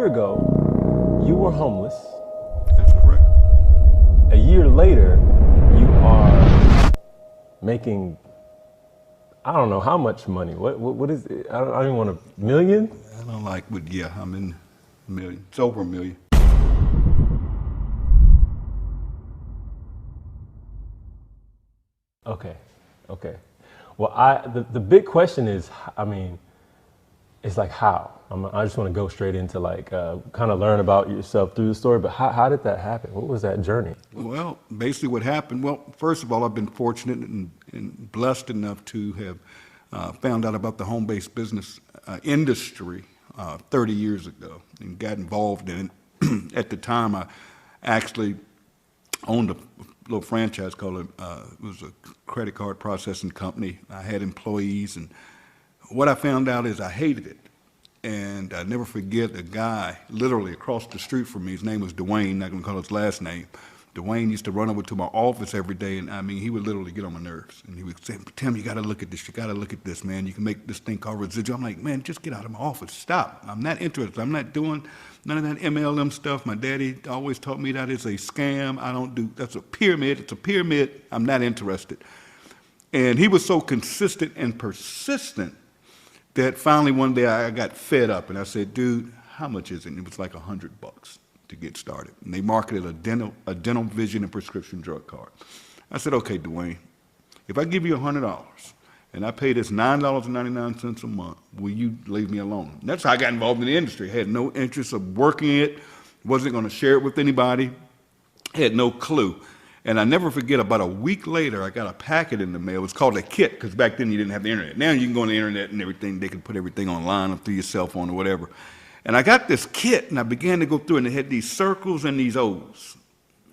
year ago, you were homeless. That's correct. A year later, you are making, I don't know how much money. What is it? I don't even want a million? I don't like, but yeah, I'm in a million. It's over a million. Okay. Well, the big question is, I mean, it's like how? I just want to go straight into like kind of learn about yourself through the story, but how did that happen? What was that journey? Well, basically what happened, well, first of all, I've been fortunate and blessed enough to have found out about the home-based business industry 30 years ago and got involved in it. At the time, I actually owned a little franchise called it was a credit card processing company. I had employees, and what I found out is I hated it. And I never forget a guy literally across the street from me. His name was Dwayne, not gonna call his last name. Dwayne used to run over to my office every day, and I mean, he would literally get on my nerves. And he would say, Tim, you gotta look at this, man. You can make this thing called residual. I'm like, man, just get out of my office, stop. I'm not interested, I'm not doing none of that MLM stuff. My daddy always taught me that it's a scam. I don't do, that's a pyramid, it's a pyramid. I'm not interested. And he was so consistent and persistent that finally one day I got fed up and I said, dude, how much is it? And it was like $100 to get started. And they marketed a dental vision and prescription drug card. I said, okay, Dwayne, if I give you $100 and I pay this $9.99 a month, will you leave me alone? And that's how I got involved in the industry. I had no interest of working it, wasn't gonna share it with anybody, had no clue. And I never forget, about a week later, I got a packet in the mail. It was called a kit, because back then you didn't have the internet. Now you can go on the internet and everything. They can put everything online or through your cell phone or whatever. And I got this kit, and I began to go through, and it had these circles and these O's.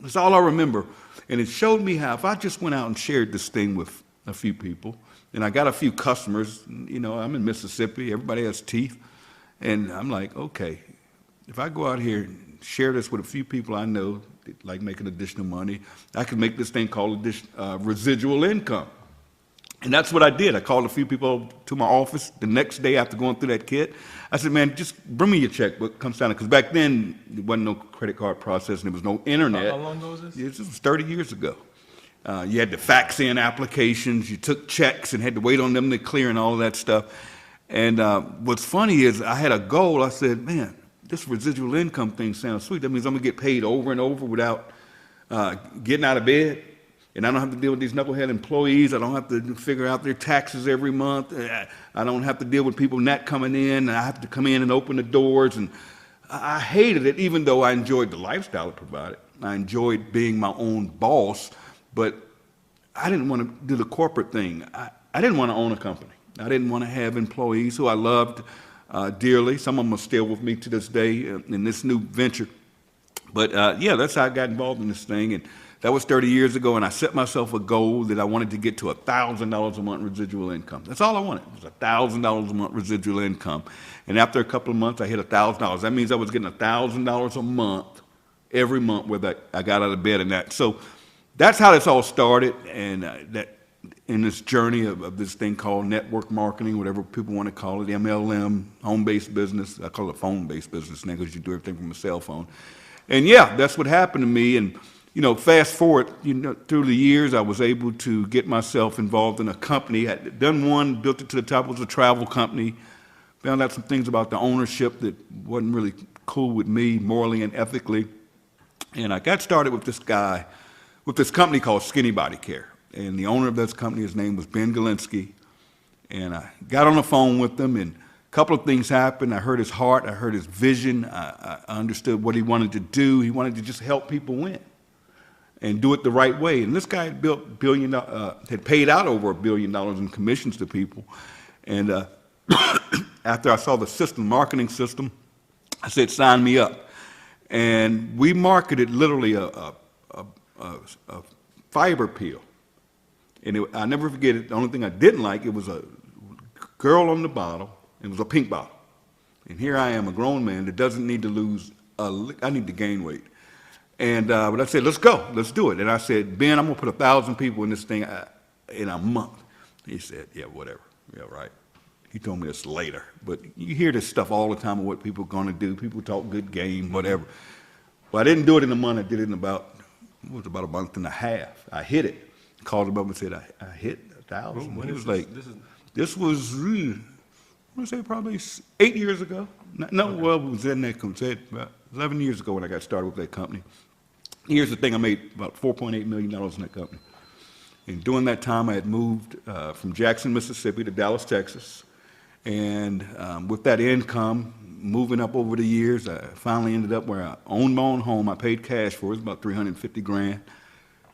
That's all I remember. And it showed me how if I just went out and shared this thing with a few people, and I got a few customers, you know, I'm in Mississippi, everybody has teeth. And I'm like, okay, if I go out here and share this with a few people I know, like making additional money, I could make this thing called residual income. And that's what I did. I called a few people to my office the next day after going through that kit. I said, man, just bring me your checkbook, come sign it. Because back then, there wasn't no credit card processing, there was no internet. How long ago was this? This was 30 years ago. You had to fax in applications, you took checks and had to wait on them to clear and all of that stuff. And what's funny is I had a goal. I said, man, this residual income thing sounds sweet. That means I'm gonna get paid over and over without getting out of bed. And I don't have to deal with these knucklehead employees. I don't have to figure out their taxes every month. I don't have to deal with people not coming in. I have to come in and open the doors. And I hated it, even though I enjoyed the lifestyle it provided. I enjoyed being my own boss, but I didn't want to do the corporate thing. I didn't want to own a company. I didn't want to have employees who I loved dearly. Some of them are still with me to this day in this new venture. But yeah, that's how I got involved in this thing. And that was 30 years ago, and I set myself a goal that I wanted to get to $1,000 a month residual income. That's all I wanted, was $1,000 a month residual income. And after a couple of months, I hit $1,000. That means I was getting $1,000 a month, every month, whether I got out of bed and that. So that's how this all started, and that in this journey of this thing called network marketing, whatever people want to call it, MLM, home-based business. I call it phone-based business now because you do everything from a cell phone. And yeah, that's what happened to me. And you know, fast forward, you know, through the years, I was able to get myself involved in a company. I'd done one, built it to the top. It was a travel company. Found out some things about the ownership that wasn't really cool with me, morally and ethically. And I got started with this guy, with this company called Skinny Body Care. And the owner of this company, his name was Ben Galinsky. And I got on the phone with him, and a couple of things happened. I heard his heart, I heard his vision. I understood what he wanted to do. He wanted to just help people win and do it the right way. And this guy had had paid out over $1 billion in commissions to people. And after I saw the system, marketing system, I said, sign me up. And we marketed literally a fiber peel. And I never forget it, the only thing I didn't like, it was a girl on the bottle, it was a pink bottle. And here I am, a grown man that doesn't need to lose, I need to gain weight. And but I said, let's go, let's do it. And I said, Ben, I'm gonna put 1,000 people in this thing in a month. He said, yeah, whatever, yeah, right. He told me this later, but you hear this stuff all the time of what people are going to do. People talk good game, whatever. Well, I didn't do it in a month. I did it in about a month and a half. I hit it. Called him up and said, I hit 1,000. He was like, this was, I want to say probably 8 years ago. No, well, it was in that company. About 11 years ago when I got started with that company. Here's the thing, I made about $4.8 million in that company. And during that time, I had moved from Jackson, Mississippi to Dallas, Texas. And with that income, moving up over the years, I finally ended up where I owned my own home. I paid cash for it. It was about $350,000.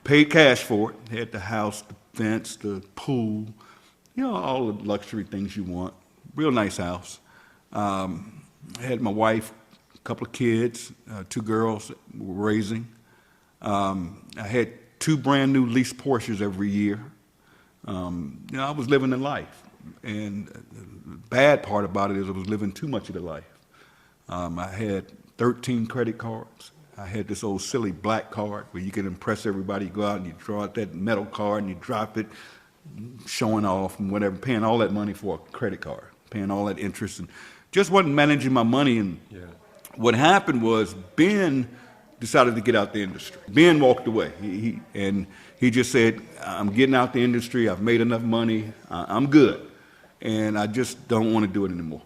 Paid cash for it. Had the house, the fence, the pool, all the luxury things you want. Real nice house. I had my wife, a couple of kids, 2 girls that we're raising. I had 2 brand new leased Porsches every year. I was living the life. And the bad part about it is I was living too much of the life. I had 13 credit cards. I had this old silly black card where you can impress everybody. You go out and you draw out that metal card and you drop it, showing off and whatever, paying all that money for a credit card, paying all that interest, and just wasn't managing my money. And what happened was Ben decided to get out the industry. Ben walked away. He just said, I'm getting out the industry. I've made enough money. I'm good. And I just don't want to do it anymore.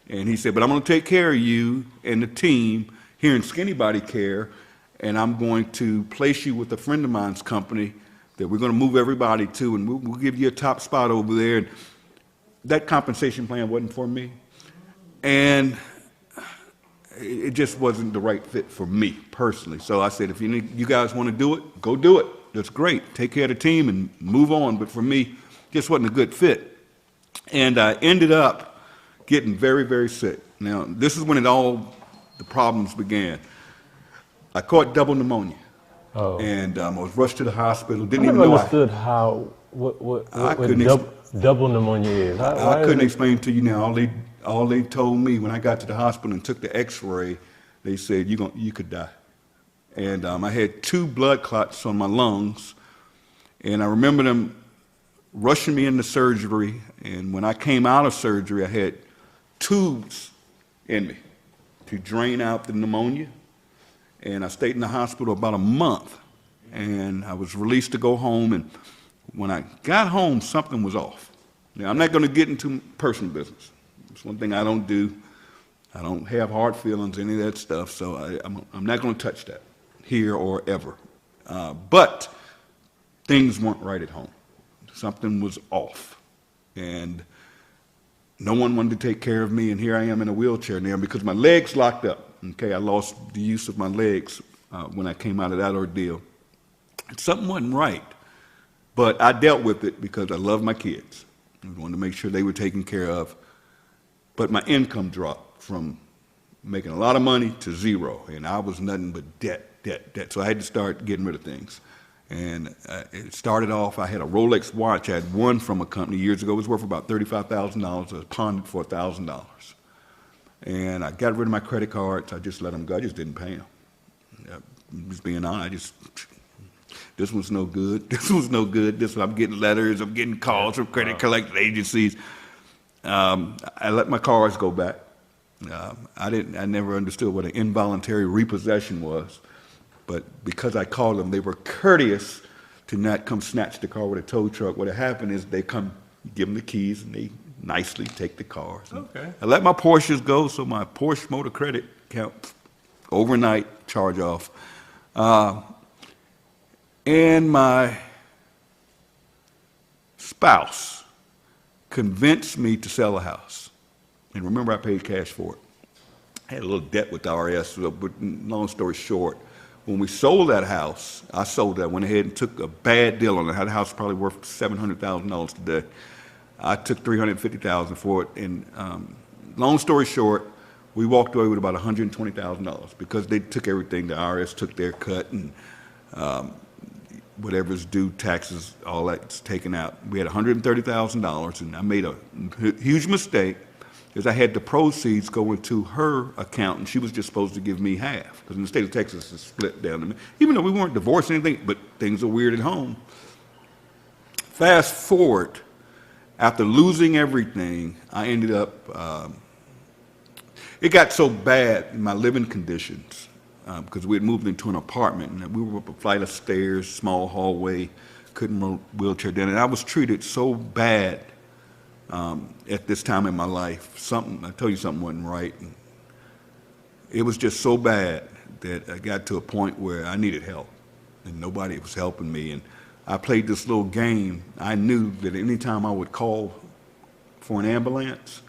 And he said, but I'm going to take care of you and the team here in Skinny Body Care, and I'm going to place you with a friend of mine's company that we're going to move everybody to, and we'll give you a top spot over there. And that compensation plan wasn't for me. And it just wasn't the right fit for me personally. So I said, if you guys want to do it, go do it. That's great. Take care of the team and move on. But for me, just wasn't a good fit. And I ended up getting very, very sick. Now, this is when all the problems began. I caught double pneumonia. Oh. And I was rushed to the hospital. Didn't even know. Understood what double pneumonia is. I couldn't explain to you now. All they told me when I got to the hospital and took the X-ray, they said you could die. And I had 2 blood clots on my lungs, and I remember them rushing me into surgery. And when I came out of surgery, I had tubes in me to drain out the pneumonia. And I stayed in the hospital about a month, and I was released to go home. And when I got home, something was off. Now, I'm not going to get into personal business. It's one thing I don't do. I don't have hard feelings, any of that stuff, so I'm not going to touch that here or ever. But things weren't right at home. Something was off, and no one wanted to take care of me, and here I am in a wheelchair now because my legs locked up. Okay, I lost the use of my legs when I came out of that ordeal. Something wasn't right, but I dealt with it because I love my kids. I wanted to make sure they were taken care of. But my income dropped from making a lot of money to zero, and I was nothing but debt. So I had to start getting rid of things. And it started off, I had a Rolex watch I had won from a company years ago. It was worth about $35,000. I pawned it for $1,000. And I got rid of my credit cards. I just let them go. I just didn't pay them. I'm just being honest. This was no good. This was no good. I'm getting letters. I'm getting calls from credit collection agencies. I let my cars go back. I never understood what an involuntary repossession was. But because I called them, they were courteous to not come snatch the car with a tow truck. What had happened is they come, give them the keys, and they nicely take the cars. Okay. I let my Porsches go, so my Porsche motor credit account overnight charge off. And my spouse convinced me to sell a house. And remember, I paid cash for it. I had a little debt with the RS, but long story short, when we sold that house, went ahead and took a bad deal on it. That house is probably worth $700,000 today. I took $350,000 for it. And long story short, we walked away with about $120,000 because they took everything. The IRS took their cut, and whatever's due, taxes, all that's taken out. We had $130,000, and I made a huge mistake because I had the proceeds go into her account, and she was just supposed to give me half because in the state of Texas, it's split down to me. Even though we weren't divorced or anything, but things are weird at home. Fast forward, after losing everything, I ended up, it got so bad in my living conditions, because we had moved into an apartment, and we were up a flight of stairs, small hallway, couldn't roll wheelchair down, and I was treated so bad at this time in my life. I told you something wasn't right. And it was just so bad that I got to a point where I needed help, and nobody was helping me. And I played this little game. I knew that anytime I would call for an ambulance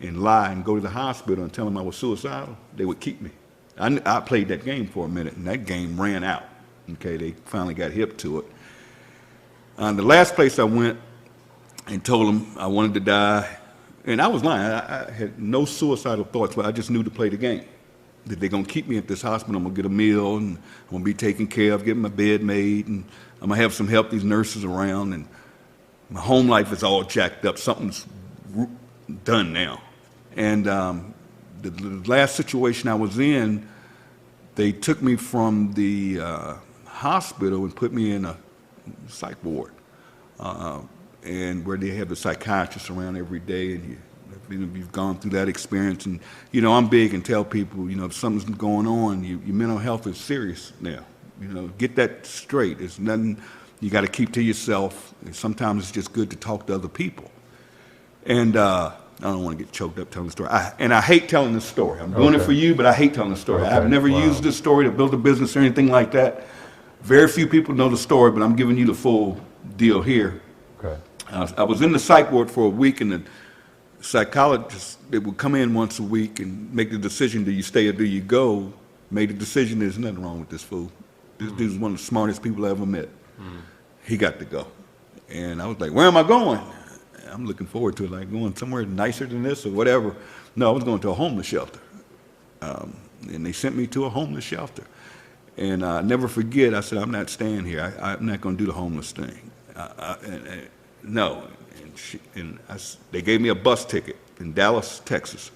and lie and go to the hospital and tell them I was suicidal, they would keep me. I played that game for a minute, and that game ran out. Okay, they finally got hip to it. The last place I went and told them I wanted to die, and I was lying. I had no suicidal thoughts, but I just knew to play the game. That they're going to keep me at this hospital. I'm going to get a meal, and I'm going to be taken care of, getting my bed made, and I'm going to have some help, these nurses around, and my home life is all jacked up. Something's done now. And the last situation I was in, they took me from the hospital and put me in a psych ward, and where they have the psychiatrists around every day, and you've gone through that experience. And I'm big and tell people, if something's going on, your mental health is serious now. Get that straight. It's nothing you got to keep to yourself. And sometimes it's just good to talk to other people. And I don't want to get choked up telling the story. I hate telling this story. I'm doing it for you, but I hate telling the story. Okay. I've never used this story to build a business or anything like that. Very few people know the story, but I'm giving you the full deal here. Okay. I was in the psych ward for a week, and the psychologist, they would come in once a week and make the decision, do you stay or do you go? Made the decision, there's nothing wrong with this fool. This dude's one of the smartest people I ever met. He got to go. And I was like, where am I going? I'm looking forward to it, like going somewhere nicer than this or whatever. No, I was going to a homeless shelter. And they sent me to a homeless shelter. And I never forget, I said, I'm not staying here. I'm not going to do the homeless thing. No. They gave me a bus ticket in Dallas, Texas.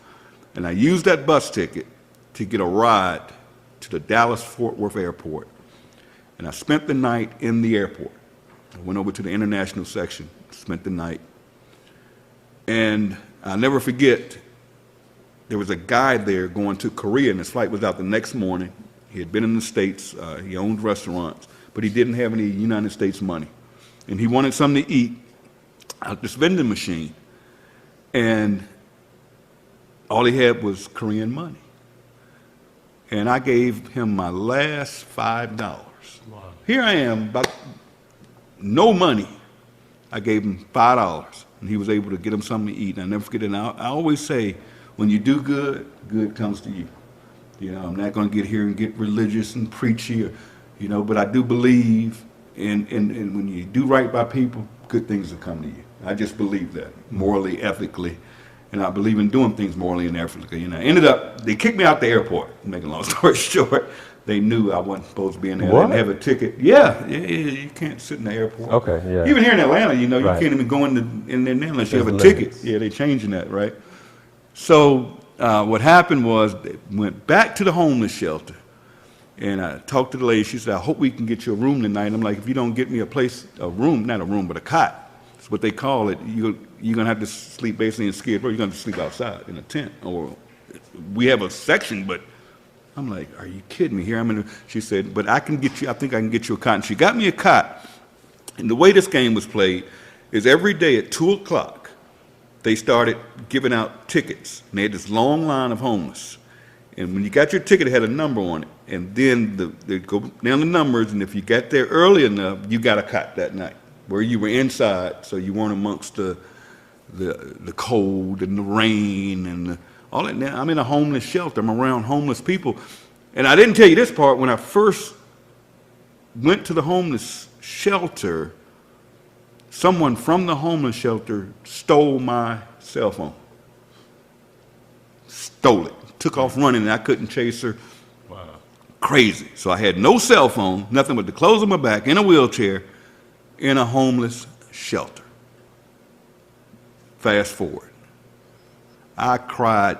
And I used that bus ticket to get a ride to the Dallas-Fort Worth airport. And I spent the night in the airport. I went over to the international section, spent the night. And I'll never forget, there was a guy there going to Korea, and his flight was out the next morning. He had been in the States. He owned restaurants, but he didn't have any United States money. And he wanted something to eat at this vending machine, and all he had was Korean money. And I gave him my last $5. Wow. Here I am, about no money. I gave him $5, and he was able to get him something to eat. And I never forget it. And I always say, when you do good, good comes to you. I'm not going to get here and get religious and preachy, but I do believe in when you do right by people, good things will come to you. I just believe that, morally, ethically, and I believe in doing things morally and ethically. And I ended up, they kicked me out the airport, making a long story short. They knew I wasn't supposed to be in there. What? I didn't have a ticket. Yeah, you can't sit in the airport. Okay, yeah. Even here in Atlanta, you Right. can't even go in there now unless you have a There's ticket. limits. Yeah, they're changing that, right? So what happened was they went back to the homeless shelter, and I talked to the lady. She said, I hope we can get you a room tonight. I'm like, if you don't get me a room, not a room, but a cot, that's what they call it, you're going to have to sleep basically in Skid Row. You're going to sleep outside in a tent. Or we have a section, but I'm like, are you kidding me? She said, but I think I can get you a cot. And she got me a cot. And the way this game was played is every day at 2 o'clock, they started giving out tickets. And they had this long line of homeless. And when you got your ticket, it had a number on it. And then they go down the numbers, and if you got there early enough, you got a cot that night, where you were inside, so you weren't amongst the cold and the rain and all that. Now, I'm in a homeless shelter. I'm around homeless people. And I didn't tell you this part. When I first went to the homeless shelter, someone from the homeless shelter stole my cell phone. Stole it. Took off running, and I couldn't chase her. Wow. Crazy. So I had no cell phone, nothing but the clothes on my back, in a wheelchair, in a homeless shelter. Fast forward. I cried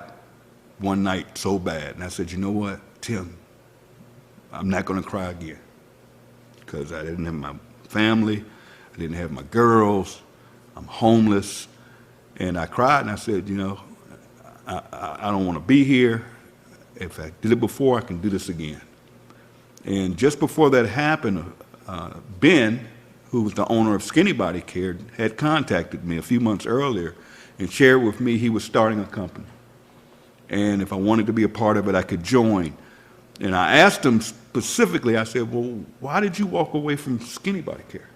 one night so bad, and I said, you know what, Tim, I'm not going to cry again, because I didn't have my family, I didn't have my girls, I'm homeless, And I cried and I said, you know, I don't want to be here. If I did it before, I can do this again. And just before that happened, Ben, who was the owner of Skinny Body Care, had contacted me a few months earlier and shared with me he was starting a company. And if I wanted to be a part of it, I could join. And I asked him specifically, I said, well, why did you walk away from Skinny Body Care?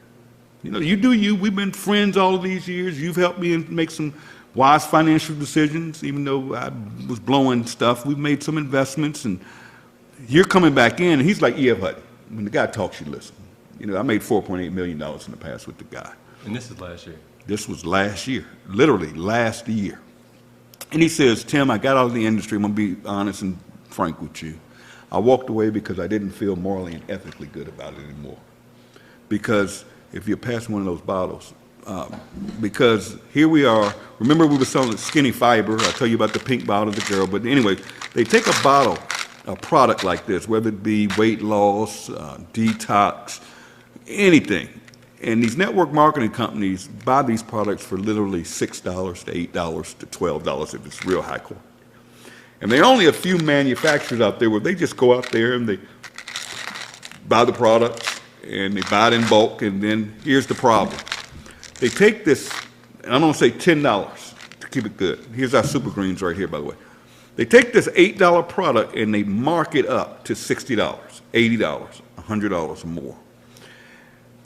You know, you do you. We've been friends all of these years. You've helped me make some wise financial decisions, even though I was blowing stuff. We've made some investments, and you're coming back in. And he's like E.F. Hutton. When the guy talks, you listen. You know, I made $4.8 million in the past with the guy. And this is last year? This was last year, literally last year. And he says, Tim, I got out of the industry. I'm going to be honest and frank with you. I walked away because I didn't feel morally and ethically good about it anymore. Because if you're passing one of those bottles, because here we are. Remember we were selling Skinny Fiber. I'll tell you about the pink bottle of the girl. But anyway, they take a bottle, a product like this, whether it be weight loss, detox, anything. And these network marketing companies buy these products for literally $6 to $8 to $12 if it's real high quality. And there are only a few manufacturers out there where they just go out there and they buy the products and they buy it in bulk. And then here's the problem. They take this, and I'm going to say $10 to keep it good. Here's our Super Greens right here, by the way. They take this $8 product and they mark it up to $60, $80, $100 or more,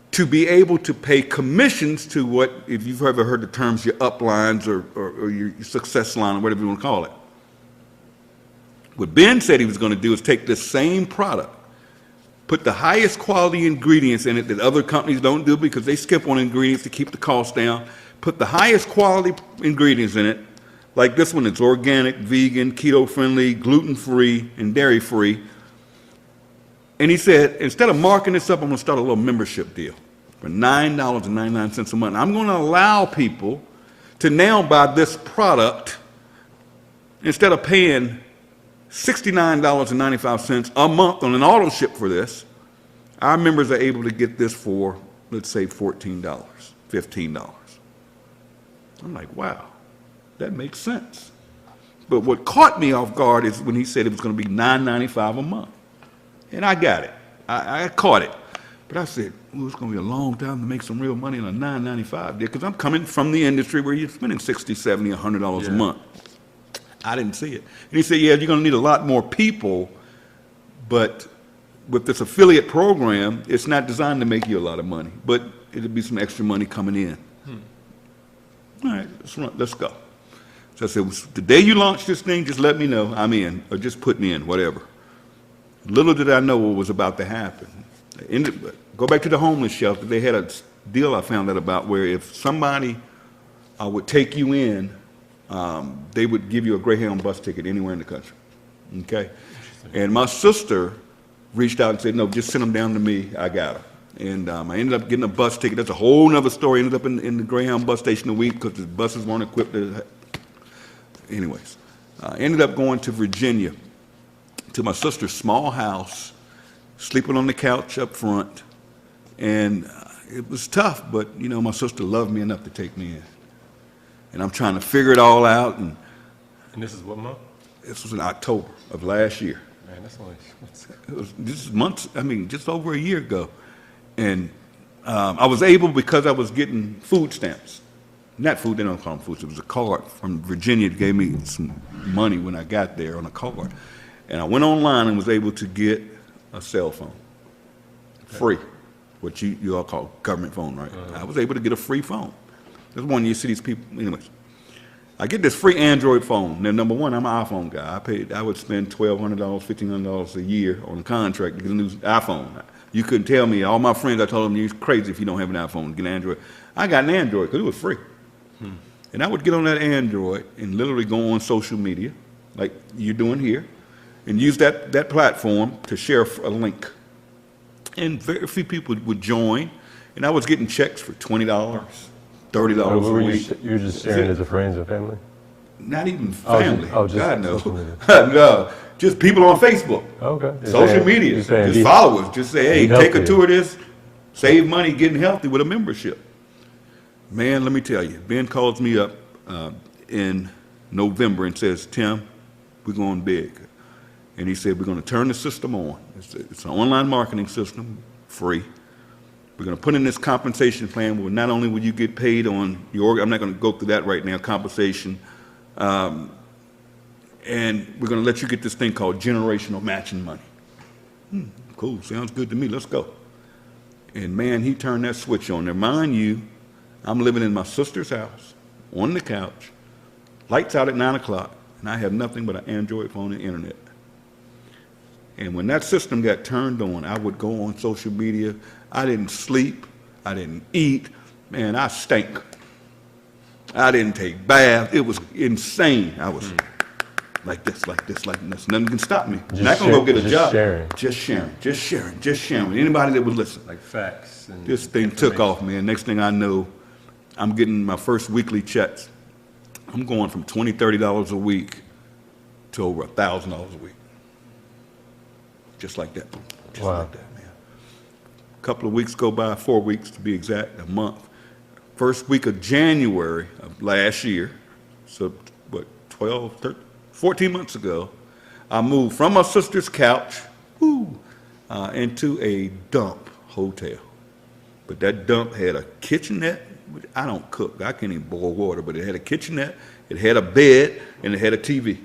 to be able to pay commissions to what, if you've ever heard the terms, your uplines or your success line or whatever you want to call it. What Ben said he was going to do is take this same product, put the highest quality ingredients in it that other companies don't do because they skip on ingredients to keep the cost down, put the highest quality ingredients in it, like this one, it's organic, vegan, keto-friendly, gluten-free, and dairy-free. And he said, instead of marking this up, I'm going to start a little membership deal for $9.99 a month. I'm going to allow people to now buy this product instead of paying $69.95 a month on an auto ship for this. Our members are able to get this for, let's say, $14, $15. I'm like, wow, that makes sense. But what caught me off guard is when he said it was going to be $9.95 a month. And I got it. I caught it. But I said, well, it's going to be a long time to make some real money on a $9.95 deal because I'm coming from the industry where you're spending $60, $70, $100 a month. I didn't see it. And he said, yeah, you're going to need a lot more people, but with this affiliate program, it's not designed to make you a lot of money, but it'll be some extra money coming in. All right, let's go. So I said, the day you launch this thing, just let me know I'm in, or just put me in, whatever. Little did I know what was about to happen. Go back to the homeless shelter. They had a deal I found out about where if somebody would take you in, they would give you a Greyhound bus ticket anywhere in the country. Okay? And my sister reached out and said, no, just send them down to me. I got them. And I ended up getting a bus ticket. That's a whole other story. Ended up in the Greyhound bus station a week because the buses weren't equipped. Anyways, I ended up going to Virginia to my sister's small house, sleeping on the couch up front. And it was tough, but, you know, my sister loved me enough to take me in. And I'm trying to figure it all out. And this is what month? This was in October of last year. Man, that's only... This is months, I mean, just over a year ago. And I was able, because I was getting food stamps. Not food, they don't call them food, it was a card from Virginia that gave me some money when I got there on a card. And I went online and was able to get a cell phone, free, what you all call government phone, right? I was able to get a free phone. That's one you see these people, anyways. I get this free Android phone. Now, number one, I'm an iPhone guy. I would spend $1,200, $1,500 a year on a contract to get a new iPhone. You couldn't tell me, all my friends, I told them, you're crazy if you don't have an iPhone, get an Android. I got an Android because it was free. And I would get on that Android and literally go on social media, like you're doing here, and use that platform to share a link. And very few people would join, and I was getting checks for $20, $30 a week. You were just sharing as a friends and family? Not even family. Just God, no. social media. No, just people on Facebook. Okay. Social media. Just followers. Just say, hey, take a tour of this, save money getting healthy with a membership. Man, let me tell you, Ben calls me up in November and says, Tim, we're going big. And he said, we're going to turn the system on. It's an online marketing system, free. We're going to put in this compensation plan where not only will you get paid on your, I'm not going to go through that right now, compensation, and we're going to let you get this thing called generational matching money. Cool, sounds good to me, let's go. And man, he turned that switch on there. Mind you, I'm living in my sister's house, on the couch, lights out at 9 o'clock, and I have nothing but an Android phone and internet. And when that system got turned on, I would go on social media. I didn't sleep. I didn't eat. Man, I stank. I didn't take baths. It was insane. I was like this, like this, like this. Nothing can stop me. I'm not going to go get a job. Just sharing. Anybody that would listen. Like facts. And this thing took off, man. Next thing I know, I'm getting my first weekly checks. I'm going from $20, $30 a week to over $1,000 a week. Just like that. Just like that, man. A couple of weeks go by, 4 weeks to be exact, a month. First week of January of last year, so what, 12, 13, 14 months ago, I moved from my sister's couch into a dump hotel. But that dump had a kitchenette. I don't cook. I can't even boil water, but it had a kitchenette, it had a bed, and it had a TV.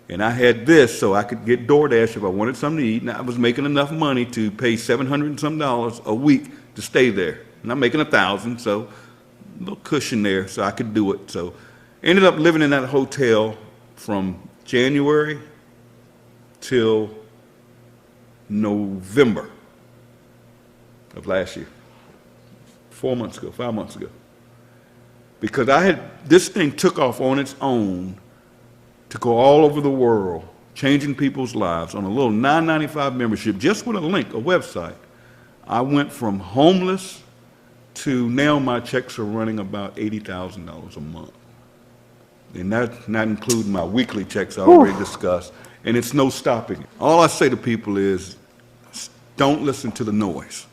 And I had this so I could get DoorDash if I wanted something to eat. And I was making enough money to pay $700 and some a week to stay there. And I'm making $1,000, so a little cushion there so I could do it. So ended up living in that hotel from January till November of last year. 4 months ago, 5 months ago. Because this thing took off on its own to go all over the world, changing people's lives on a little $9.95 membership, just with a link, a website. I went from homeless to now my checks are running about $80,000 a month. And that's not including my weekly checks I already discussed, and it's no stopping it. All I say to people is, don't listen to the noise.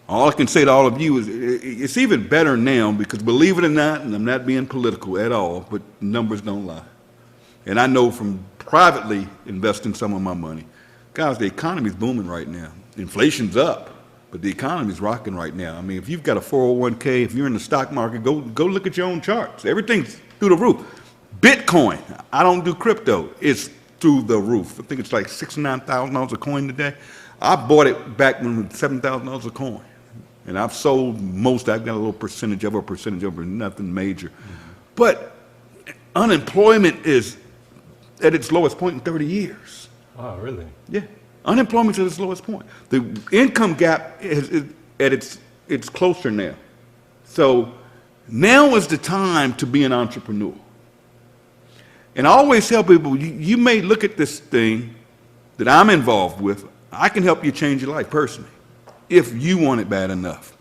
All I can say to all of you is, it's even better now because believe it or not, and I'm not being political at all, but numbers don't lie. And I know from privately investing some of my money, guys, the economy's booming right now. Inflation's up, but the economy's rocking right now. I mean, if you've got a 401k, if you're in the stock market, go look at your own charts. Everything's through the roof. Bitcoin, I don't do crypto, it's through the roof. I think it's like $69,000 a coin today. I bought it back when it was $7,000 a coin. And I've sold most, I've got a little percentage over, nothing major. But unemployment is at its lowest point in 30 years. Wow, really? Yeah. Unemployment's at its lowest point. The income gap is at it's closer now. So now is the time to be an entrepreneur. And I always tell people, you may look at this thing that I'm involved with, I can help you change your life personally, if you want it bad enough.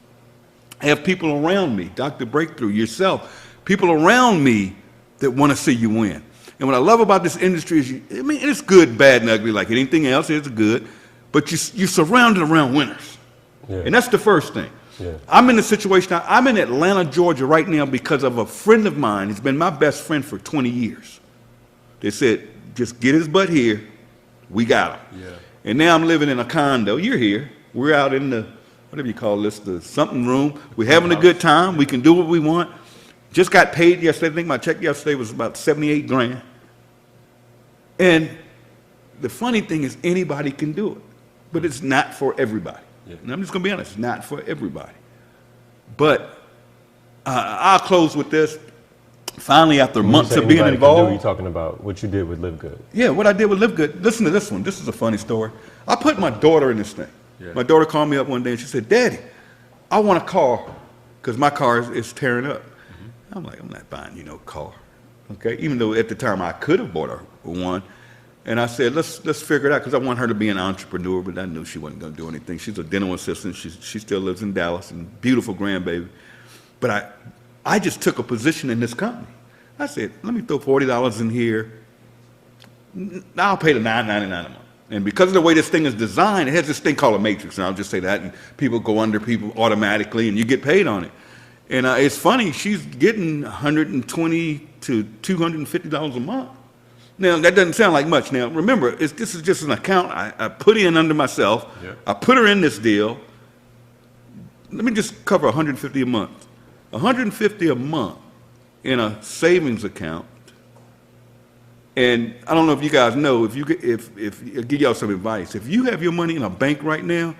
I have people around me, Dr. Breakthrough, yourself, people around me that want to see you win. And what I love about this industry is, it's good, bad, and ugly like anything else. It's good, but you're surrounded around winners. Yeah. And that's the first thing. Yeah. I'm in a situation, I'm in Atlanta, Georgia right now because of a friend of mine. He's been my best friend for 20 years. They said, just get his butt here. We got him. Yeah. And now I'm living in a condo. You're here. We're out in the, whatever you call this, the something room. We're having a good time. We can do what we want. Just got paid yesterday. I think my check yesterday was about 78 grand. And the funny thing is anybody can do it, but it's not for everybody. Yeah. And I'm just going to be honest, it's not for everybody. But I'll close with this. Finally, after months of being involved. You're talking about what you did with Live Good. Yeah, what I did with Live Good. Listen to this one. This is a funny story. I put my daughter in this thing. Yeah. My daughter called me up one day and she said, Daddy, I want a car because my car is tearing up. Mm-hmm. I'm like, I'm not buying you no car. Okay, even though at the time I could have bought her one. And I said, let's figure it out because I want her to be an entrepreneur, but I knew she wasn't going to do anything. She's a dental assistant. She still lives in Dallas and beautiful grandbaby. But I just took a position in this company. I said, let me throw $40 in here. I'll pay the $9.99 a month. And because of the way this thing is designed, it has this thing called a matrix, and I'll just say that, and people go under people automatically, and you get paid on it. And it's funny, she's getting $120 to $250 a month. Now, that doesn't sound like much. Now, remember, this is just an account I put in under myself. Yep. I put her in this deal. Let me just cover $150 a month. $150 a month in a savings account. And I don't know if you guys know, if I'll give y'all some advice. If you have your money in a bank right now,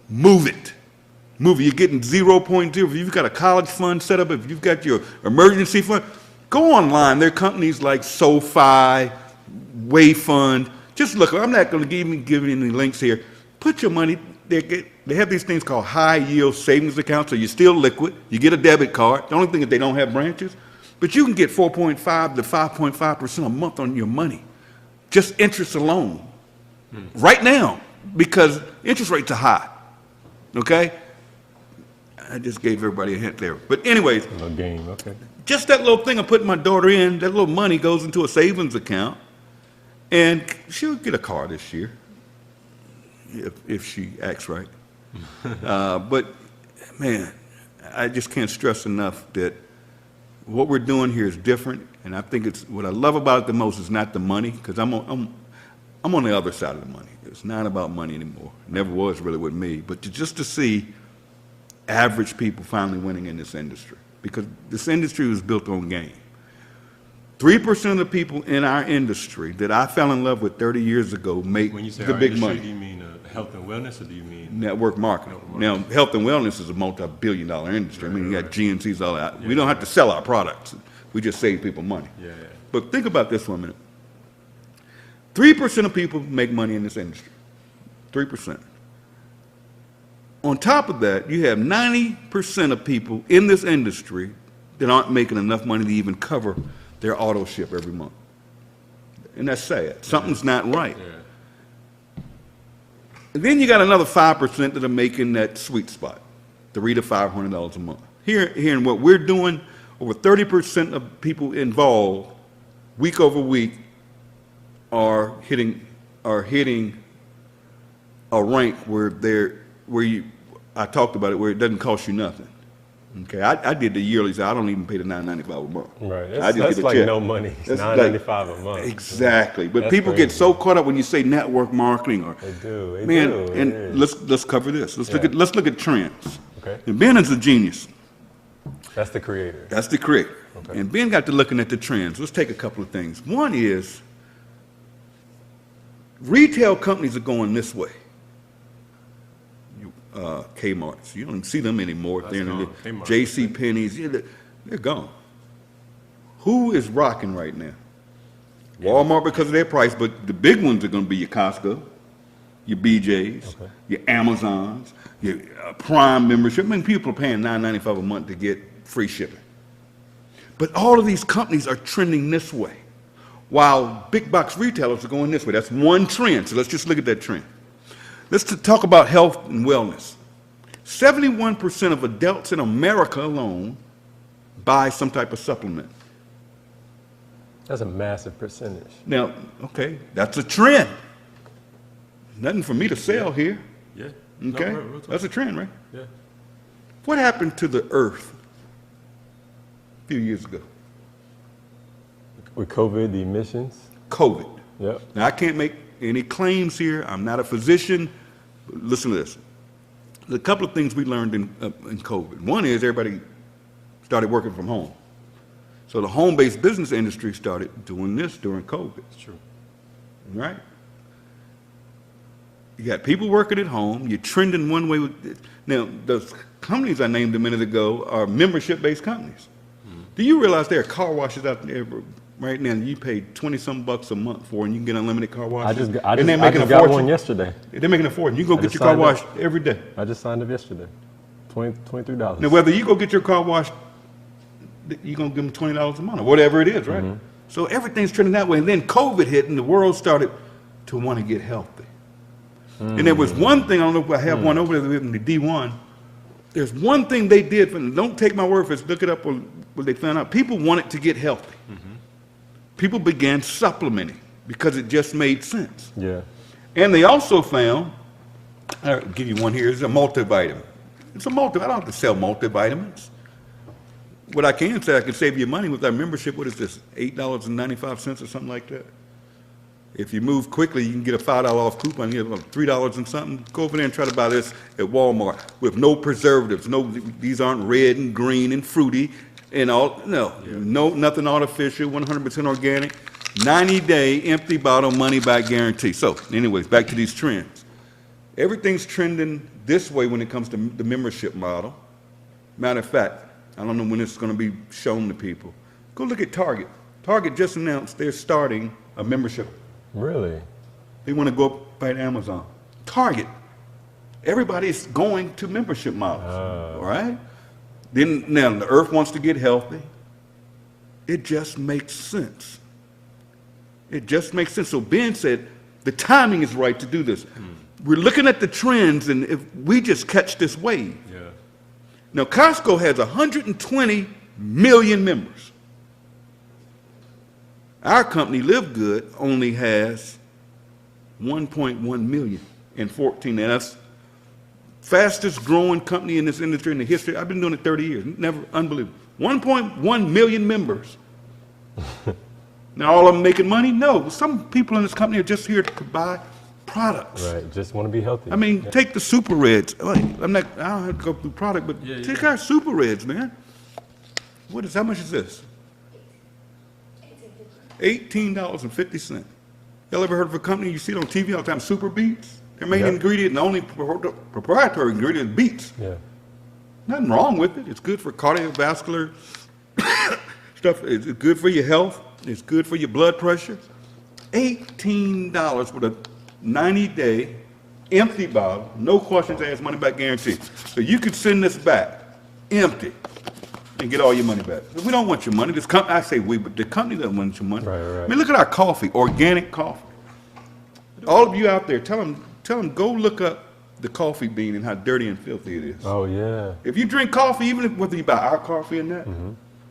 move it. Move it. You're getting 0.0. If you've got a college fund set up, if you've got your emergency fund, go online. There are companies like SoFi, Wayfund. Just look. I'm not going to give you any links here. Put your money. They have these things called high yield savings accounts, so you're still liquid. You get a debit card. The only thing is they don't have branches. But you can get 4.5 to 5.5% a month on your money, just interest alone, right now, because interest rates are high. Okay? I just gave everybody a hint there. But anyways, No game. Okay. just that little thing I put my daughter in, that little money goes into a savings account, and she'll get a car this year, if she acts right. But man, I just can't stress enough that what we're doing here is different, and I think it's what I love about it the most is not the money, because I'm on the other side of the money. It's not about money anymore. It never was really with me, but just to see average people finally winning in this industry, because this industry was built on game. 3% of the people in our industry that I fell in love with 30 years ago make When you say the our big industry, money. do you mean health and wellness, or do you mean Network marketing. Now, health and wellness is a multi-billion-dollar industry. I mean, you got Right. GNCs all out. We don't have to sell our products. We just save people money. Yeah. But think about this for a minute. 3% of people make money in this industry. 3%. On top of that, you have 90% of people in this industry that aren't making enough money to even cover their auto ship every month. And that's sad. Something's not right. Yeah. And then you got another 5% that are making that sweet spot, $300 to $500 a month. Here in what we're doing, over 30% of people involved, week over week, are hitting a rank where I talked about it, where it doesn't cost you nothing. Okay, I did the yearly, so I don't even pay the $9.95 a month. Right. I just That's get a like check. no money. It's That's $9.95 a month. Exactly, but That's people get crazy. so caught up when you say network marketing or They do. man. It And is. let's cover this. Let's Yeah. look at trends. Okay. And Ben is a genius. That's the creator. That's the creator. Okay. And Ben got to looking at the trends. Let's take a couple of things. One is retail companies are going this way. Kmart's, you don't see them anymore. That's They're in gone. the Kmart. J.C. Penney's, yeah, they're gone. Who is rocking right now? Walmart because of their price, but the big ones are going to be your Costco, your BJ's, Okay. your Amazons, your Prime membership. I mean, people are paying $9.95 a month to get free shipping. But all of these companies are trending this way, while big box retailers are going this way. That's one trend, so let's just look at that trend. Let's talk about health and wellness. 71% of adults in America alone buy some type of supplement. That's a massive percentage. Now, okay, that's a trend. Nothing for me to sell here, Yeah. okay? No, real talk. That's a trend, right? Yeah. What happened to the earth a few years ago? With COVID, the emissions. COVID. Yep. Now, I can't make any claims here. I'm not a physician. But listen to this. There's a couple of things we learned in COVID. One is everybody started working from home. So the home-based business industry started doing this during COVID, It's true. right? You got people working at home. You're trending one way. Now, those companies I named a minute ago are membership-based companies. Do you realize there are car washes out there right now you pay 20-some bucks a month for, and you can get unlimited car washes? I And they're just making a got fortune. one yesterday. They're making a fortune. You can go I get just your car signed up. washed every day. I just signed up yesterday. $23. Now, whether you go get your car washed, you're going to give them $20 a month or whatever it is, right? Mm-hmm. So everything's trending that way. And then COVID hit, and the world started to want to get healthy. And there was one thing, I don't know if I have one over there in the D1. There's one thing they did, don't take my word for it, look it up what they found out. People wanted to get healthy. People began supplementing because it just made sense. Yeah. And they also found, I'll give you one here, it's a multivitamin. It's a multivitamin. I don't have to sell multivitamins. what I can say, I can save you money with our membership. What is this, $8.95 or something like that? If you move quickly, you can get a $5 off coupon. You get about $3 and something. Go over there and try to buy this at Walmart with no preservatives. No, these aren't red and green and fruity and all. No, no, nothing artificial. 100% organic. 90-day empty bottle money back guarantee. So, anyways, back to these trends. Everything's trending this way when it comes to the membership model. Matter of fact, I don't know when it's going to be shown to people. Go look at Target. Target just announced they're starting a membership. Really? They want to go up by Amazon. Target. Everybody's going to membership models, all right? Then now the earth wants to get healthy. It just makes sense. It just makes sense. So Ben said the timing is right to do this. We're looking at the trends, and if we just catch this wave. Yeah. Now Costco has 120 million members. Our company, Live Good, only has 1.1 million in 14. And that's fastest growing company in this industry in the history. I've been doing it 30 years. Never, unbelievable. 1.1 million members. Now, all of them making money? No. Some people in this company are just here to buy products. Right. Just want to be healthy. I mean, take the Super Reds. I don't have to go through product, but take our Super Reds, man. How much is this? $18.50. Y'all ever heard of a company you see it on TV all the time, Super Beets? Their main ingredient, and the only proprietary ingredient is beets. Yeah. Nothing wrong with it. It's good for cardiovascular stuff. It's good for your health. It's good for your blood pressure. $18 with a 90-day empty bottle, no questions asked, money back guarantee. So you could send this back empty and get all your money back. We don't want your money. This company, I say we, but the company doesn't want your money. Right. I mean, look at our coffee, organic coffee. All of you out there, tell them, go look up the coffee bean and how dirty and filthy it is. Oh, yeah. If you drink coffee, even if, whether you buy our coffee or not,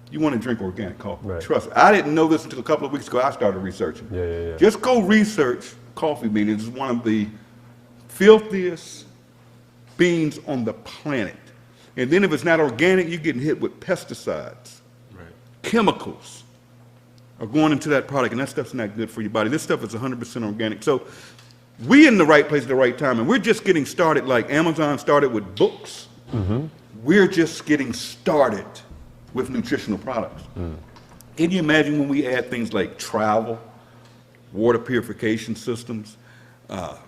you want to drink organic coffee. Right. Trust me. I didn't know this until a couple of weeks ago. I started researching. Yeah. Just go research coffee bean. It's one of the filthiest beans on the planet. And then if it's not organic, you're getting hit with pesticides. Right. Chemicals are going into that product, and that stuff's not good for your body. This stuff is 100% organic. So we're in the right place at the right time, and we're just getting started like Amazon started with books. We're just getting started with nutritional products. Can you imagine when we add things like travel, water purification systems,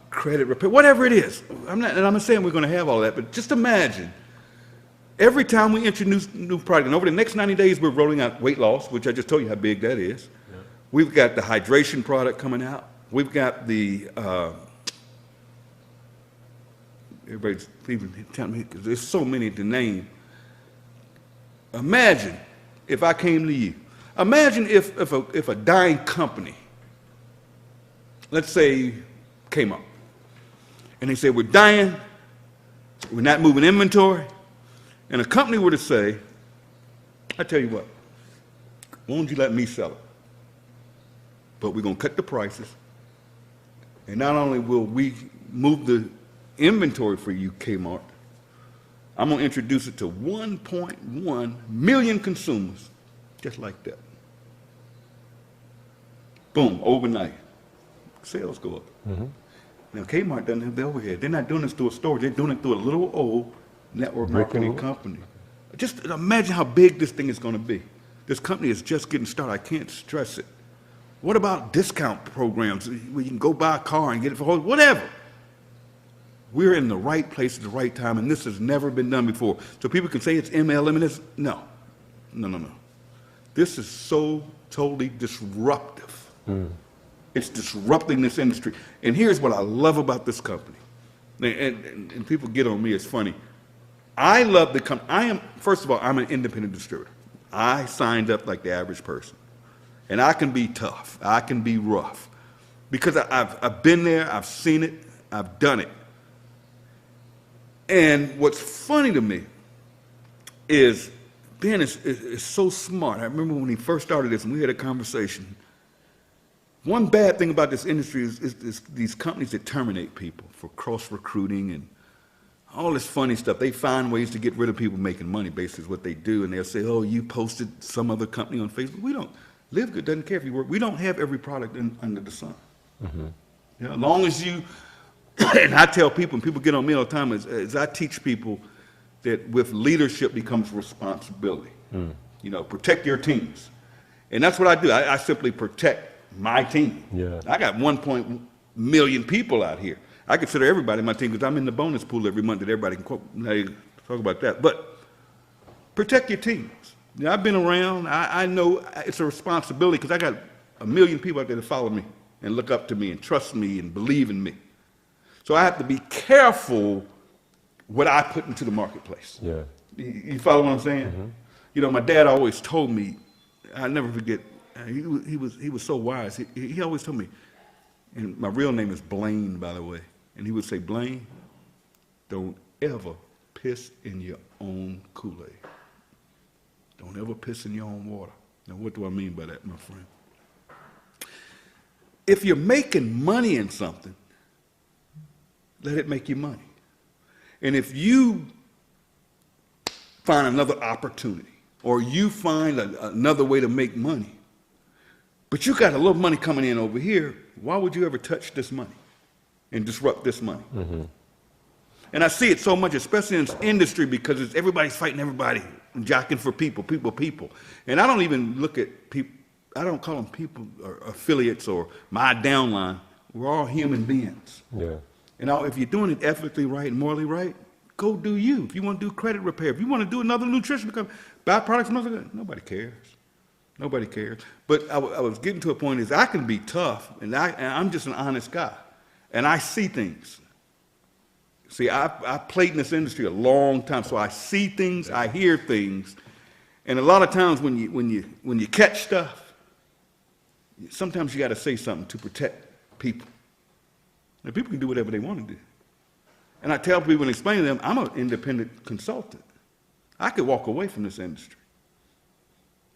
credit repair, whatever it is? I'm not saying we're going to have all that, but just imagine every time we introduce new product, and over the next 90 days, we're rolling out weight loss, which I just told you how big that is. Yeah. We've got the hydration product coming out. We've got the, everybody's even telling me, because there's so many to name. Imagine if I came to you. Imagine if a dying company, let's say, came up, and they said, we're dying, we're not moving inventory, and a company were to say, I tell you what, why don't you let me sell it? But we're going to cut the prices, and not only will we move the inventory for you, Kmart, I'm going to introduce it to 1.1 million consumers, just like that. Boom, overnight. Sales go up. Now, Kmart doesn't have the overhead. They're not doing this through a store. They're doing it through a little old network marketing company. Just imagine how big this thing is going to be. This company is just getting started. I can't stress it. What about discount programs where you can go buy a car and get it for whatever? We're in the right place at the right time, and this has never been done before. So people can say it's MLM and it's no. This is so totally disruptive. It's disrupting this industry. And here's what I love about this company. And people get on me, it's funny. I love the company. First of all, I'm an independent distributor. I signed up like the average person. And I can be tough. I can be rough. Because I've been there, I've seen it, I've done it. And what's funny to me is Ben is so smart. I remember when he first started this and we had a conversation. One bad thing about this industry is these companies that terminate people for cross-recruiting and all this funny stuff. They find ways to get rid of people making money, basically is what they do. And they'll say, oh, you posted some other company on Facebook. We don't. Live Good doesn't care if you work. We don't have every product under the sun. Mm-hmm. You know, as long as you, and I tell people, and people get on me all the time, as I teach people that with leadership becomes responsibility. Mm. You know, protect your teams. And that's what I do. I simply protect my team. Yeah. I got 1 million people out here. I consider everybody my team because I'm in the bonus pool every month that everybody can quote. Now, talk about that. But protect your teams. You know, I've been around. I know it's a responsibility because I got 1 million people out there that follow me and look up to me and trust me and believe in me. So I have to be careful what I put into the marketplace. Yeah. You follow what I'm saying? Mm-hmm. You know, my dad always told me, I never forget, he was so wise. He always told me, and my real name is Blaine, by the way, and he would say, Blaine, don't ever piss in your own Kool-Aid. Don't ever piss in your own water. Now, what do I mean by that, my friend? If you're making money in something, let it make you money. And if you find another opportunity or you find another way to make money, but you got a little money coming in over here, why would you ever touch this money and disrupt this money? Mm-hmm. And I see it so much, especially in this industry, because everybody's fighting everybody and jockeying for people. And I don't even look at people, I don't call them people or affiliates or my downline. We're all human beings. Yeah. And if you're doing it ethically right and morally right, go do you. If you want to do credit repair, if you want to do another nutrition, buy products from other, nobody cares. Nobody cares. But I was getting to a point is I can be tough, and I'm just an honest guy. And I see things. See, I played in this industry a long time, so I see things, I hear things, and a lot of times when you catch stuff, sometimes you got to say something to protect people. And people can do whatever they want to do. And I tell people and explain to them, I'm an independent consultant. I could walk away from this industry.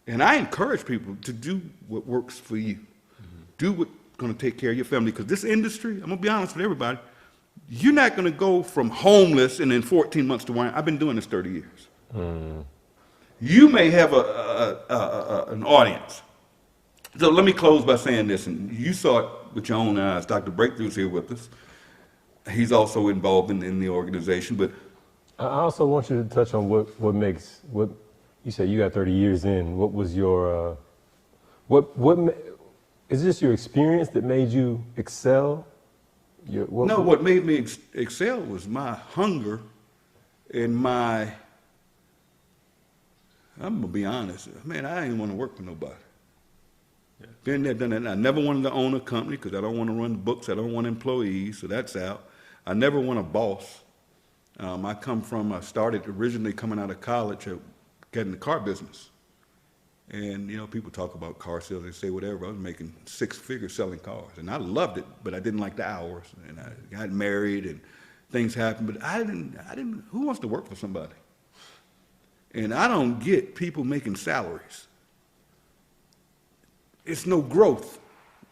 And I encourage people to do what works for you. Mm-hmm. Do what's going to take care of your family. Because this industry, I'm going to be honest with everybody, you're not going to go from homeless and in 14 months to wine. I've been doing this 30 years. Mm. You may have an audience. So let me close by saying this, and you saw it with your own eyes. Dr. Breakthrough's here with us. He's also involved in the organization. But I also want you to touch on what makes, what you said you got 30 years in. What was your, is this your experience that made you excel? What made me excel was my hunger and I'm going to be honest, man, I didn't want to work for nobody. Yeah. Been there, done that. I never wanted to own a company because I don't want to run books. I don't want employees, so that's out. I never want a boss. I started originally coming out of college getting the car business. And, you know, people talk about car sales, they say whatever. I was making 6 figures selling cars. And I loved it, but I didn't like the hours. And I got married and things happened. But I didn't, who wants to work for somebody? And I don't get people making salaries. It's no growth.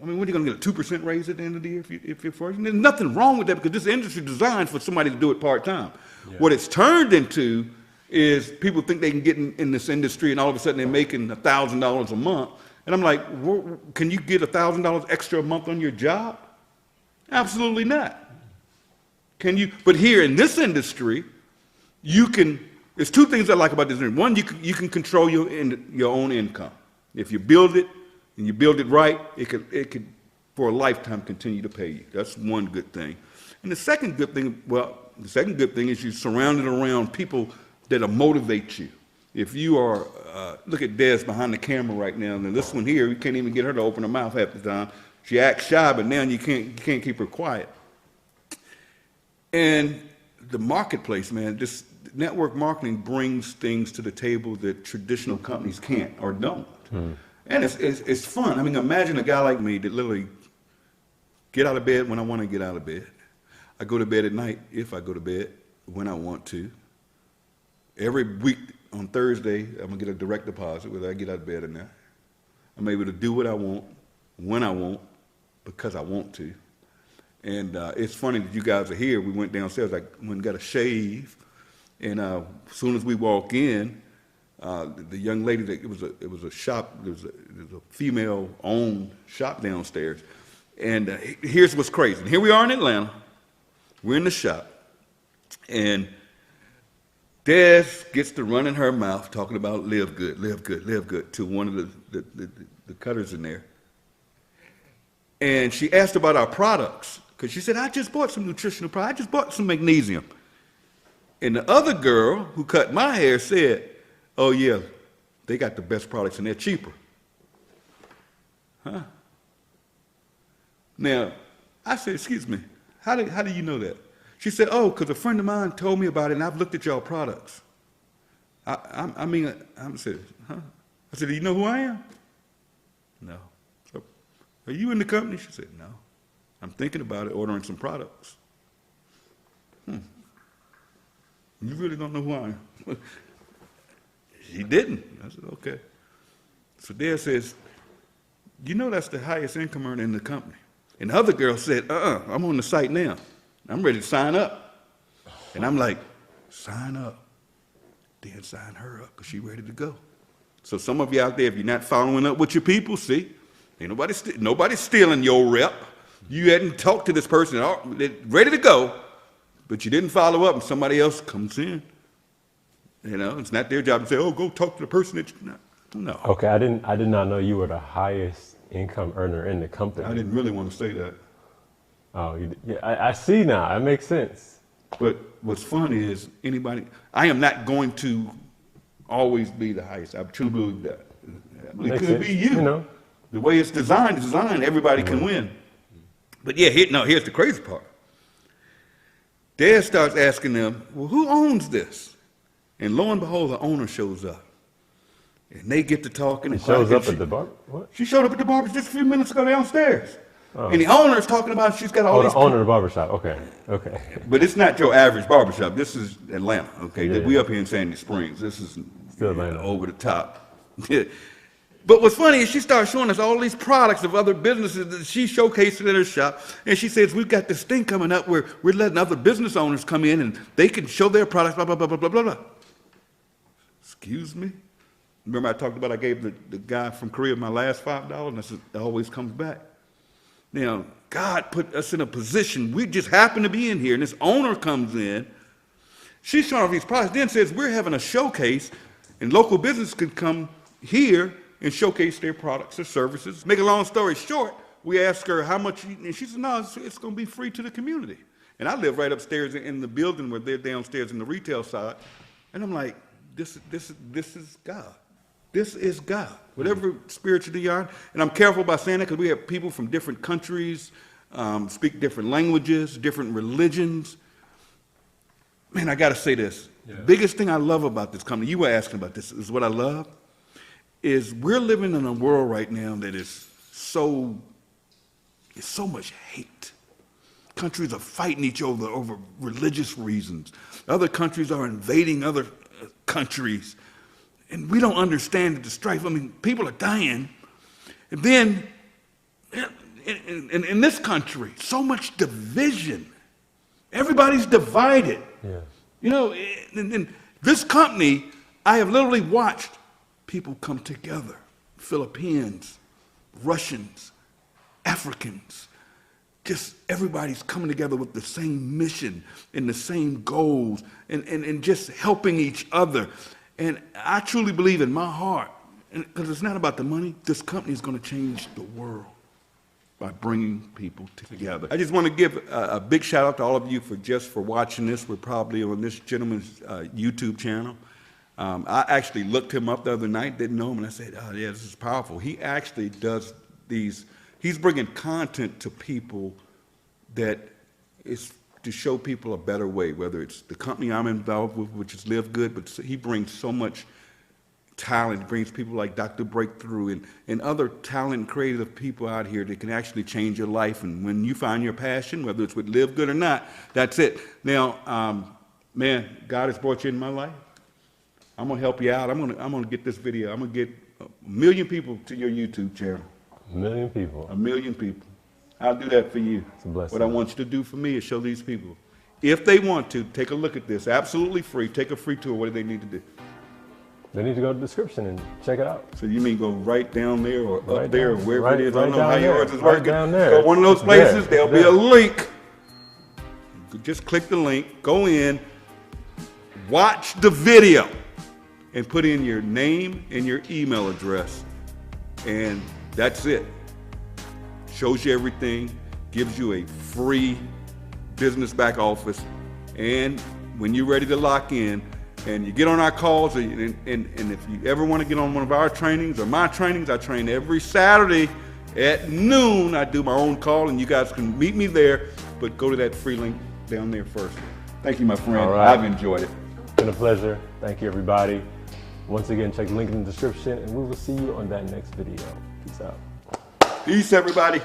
I mean, when are you going to get a 2% raise at the end of the year if you're first? And there's nothing wrong with that because this industry is designed for somebody to do it part-time. Yeah. What it's turned into is people think they can get in this industry and all of a sudden they're making $1,000 a month. And I'm like, can you get $1,000 extra a month on your job? Absolutely not. Can you? But here in this industry, you can, there's 2 things I like about this industry. One, you can control your own income. If you build it and you build it right, it could for a lifetime continue to pay you. That's one good thing. And the second good thing is you're surrounded around people that'll motivate you. If you are, look at Des behind the camera right now, and this one here, you can't even get her to open her mouth half the time. She acts shy, but now you can't keep her quiet. And the marketplace, man, this network marketing brings things to the table that traditional companies can't or don't. Mm. And it's fun. I mean, imagine a guy like me that literally get out of bed when I want to get out of bed. I go to bed at night if I go to bed when I want to. Every week on Thursday, I'm going to get a direct deposit, whether I get out of bed or not. I'm able to do what I want, when I want, because I want to. And it's funny that you guys are here. We went downstairs. I went and got a shave, and as soon as we walk in, the young lady that it was a shop. There was a female-owned shop downstairs. And here's what's crazy. Here we are in Atlanta. We're in the shop, and Des gets to running her mouth talking about live good, live good, live good to one of the cutters in there. And she asked about our products because she said, I just bought some nutritional products. I just bought some magnesium. And the other girl who cut my hair said, oh, yeah, they got the best products and they're cheaper. Huh? Now, I said, excuse me, how do you know that? She said, oh, because a friend of mine told me about it, and I've looked at y'all products. I said, huh? I said, do you know who I am? No. So, are you in the company? She said, no. I'm thinking about it, ordering some products. You really don't know who I am? She didn't. I said, okay. So Dad says, you know that's the highest income earner in the company. And the other girl said, I'm on the site now. I'm ready to sign up. And I'm like, sign up. Then sign her up because she's ready to go. So some of you out there, if you're not following up with your people, see, ain't nobody's stealing your rep. You hadn't talked to this person, they're ready to go, but you didn't follow up and somebody else comes in. You know, it's not their job to say, oh, go talk to the person that you, no. Okay, I did not know you were the highest income earner in the company. I didn't really want to say that. Oh, yeah, I see now. That makes sense. But what's funny is I am not going to always be the highest. I truly believe that. It could be you. know. The way it's designed, everybody can win. But yeah, here's the crazy part. Dad starts asking them, well, who owns this? And lo and behold, the owner shows up. And they get to talking. And shows up at the bar? What? She showed up at the barber just a few minutes ago downstairs. Oh. And the owner is talking about she's got all these... the owner of the barbershop. Okay. But it's not your average barbershop. This is Atlanta, okay? Yeah. We up here in Sandy Springs. This is still Atlanta. Over the top. But what's funny is she starts showing us all these products of other businesses that she showcased in her shop. And she says, we've got this thing coming up where we're letting other business owners come in and they can show their products, blah, blah, blah, blah, blah, blah, blah. Excuse me? Remember I talked about I gave the guy from Korea my last $5, and I said, it always comes back. Now, God put us in a position, we just happen to be in here, and this owner comes in. She's showing off these products, then says, we're having a showcase, and local business could come here and showcase their products or services. Make a long story short, we asked her how much, and she said, no, it's going to be free to the community. And I live right upstairs in the building where they're downstairs in the retail side, and I'm like, this is God. This is God, whatever spirituality you are. And I'm careful about saying that because we have people from different countries, speak different languages, different religions. Man, I got to say this. Yeah. The biggest thing I love about this company, you were asking about this, is what I love, is we're living in a world right now that is so much hate. Countries are fighting each other over religious reasons. Other countries are invading other countries. And we don't understand the strife. I mean, people are dying. And then, in this country, so much division. Everybody's divided. Yeah. You know, in this company, I have literally watched people come together. Philippines, Russians, Africans. Just everybody's coming together with the same mission and the same goals and just helping each other. And I truly believe in my heart, because it's not about the money, this company is going to change the world by bringing people together. I just want to give a big shout out to all of you for watching this. We're probably on this gentleman's YouTube channel. I actually looked him up the other night, didn't know him, and I said, oh yeah, this is powerful. He actually does these, he's bringing content to people that is to show people a better way, whether it's the company I'm involved with, which is Live Good, but he brings so much talent, brings people like Dr. Breakthrough and other talent, creative people out here that can actually change your life. And when you find your passion, whether it's with Live Good or not, that's it. Now, man, God has brought you in my life. I'm gonna help you out. I'm gonna get this video. I'm gonna get 1 million people to your YouTube channel. 1 million people. 1 million people. I'll do that for you. It's a blessing. What I want you to do for me is show these people, if they want to, take a look at this, absolutely free, take a free tour. What do they need to do? They need to go to the description and check it out. So you mean go right down there or Right up there or down- wherever right- it is? I right don't know how down yours there. is Right working. down there. So one of those It's there. places, there'll It's be a there. link. Just click the link, go in, watch the video, and put in your name and your email address. And that's it. Shows you everything, gives you a free business back office. And when you're ready to lock in, and you get on our calls, and if you ever want to get on one of our trainings or my trainings, I train every Saturday at noon. I do my own call, and you guys can meet me there, but go to that free link down there first. Thank you, my friend. All right. I've enjoyed it. It's been a pleasure. Thank you, everybody. Once again, check the link in the description, and we will see you on that next video. Peace out. Peace, everybody.